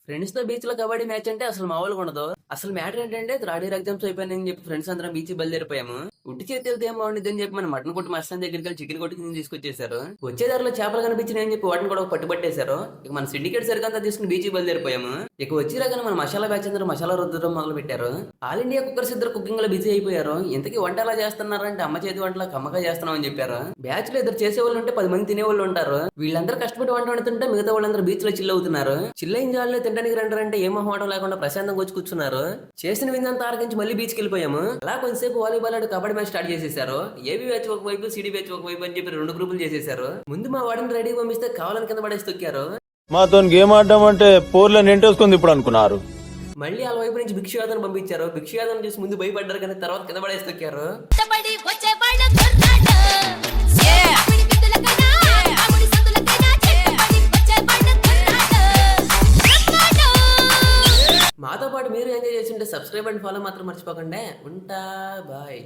Friends తో beach లో kabaddi match అంటే అసలు మామూలుగా ఉండదు. అసలు మ్యాటర్ ఏంటంటే థర్డ్ ఇయర్ ఎగ్జామ్స్ అయిపోయినాయని చెప్పి ఫ్రెండ్స్ అందరం బీచ్ బయలుదేరిపోయాము. ఉట్టి చేతితో ఏం బాగుంటుంది అని చెప్పి మన మటన్ కొట్టి మస్తాన్ దగ్గరికి వెళ్ళి చికెన్ కొట్టి తీసుకొచ్చేసారు. వచ్చే దారిలో చేపలు కనిపించినాయి అని చెప్పి వాటిని కూడా పట్టుబట్టేశారు. ఇక మన సిండికేట్ సరికంతా తీసుకుని బీచ్ బయలుదేరిపోయాము. ఇక వచ్చిరాగానే మన మసాలా బ్యాచ్ అందరూ మసాలా రుద్దడం మొదలు పెట్టారు. ఆల్ ఇండియా కుక్కర్స్ ఇద్దరు కుకింగ్ లో బిజీ అయిపోయారు. ఇంతకీ వంట ఎలా చేస్తున్నారంటే అమ్మ చేతి వంటలా కమ్మగా చేస్తున్నామని చెప్పారు. బ్యాచ్ లో ఇద్దరు చేసే వాళ్ళు ఉంటే 10 మంది తినేవాళ్ళు ఉంటారు. వీళ్ళందరూ కష్టపడి వంట వండుతుంటే మిగతా వాళ్ళందరూ బీచ్ లో చిల్ అవుతున్నారు. చిల్ అయిన జాల్లో తినడానికి రంటారంటే ఏం మొహమాటం లేకుండా ప్రశాంతంగా వచ్చి కూర్చున్నారు. చేసిన విందంతా ఆరగించి మళ్ళీ బీచ్ కి వెళ్ళిపోయాము. అలా కొంతసేపు వాలీబాల్ ఆడి కబడ్డీ మ్యాచ్ స్టార్ట్ చేసేసారు. ఏబీ బ్యాచ్ ఒకవైపు సిడి బ్యాచ్ ఒకవైపు అని చెప్పి 2 గ్రూపులు చేసేసారు. ముందు మా వాడిని రెడీ పంపిస్తే కావాలని కింద పడేసి తొక్కారు. మాతో గేమ్ ఆడడం అంటే పోర్లో నింటేసుకుంది ఇప్పుడు అనుకున్నారు. మళ్ళీ వాళ్ళ వైపు నుంచి భిక్షయాదను పంపించారు. భిక్షయాదను చూసి ముందు భయపడ్డారు కానీ తర్వాత కింద పడేసి తొక్కారు. మాతో పాటు మీరు ఎంజాయ్ చేస్తుంటే సబ్స్క్రైబ్ అండ్ ఫాలో మాత్రం మర్చిపోకండి. ఉంటా బాయ్.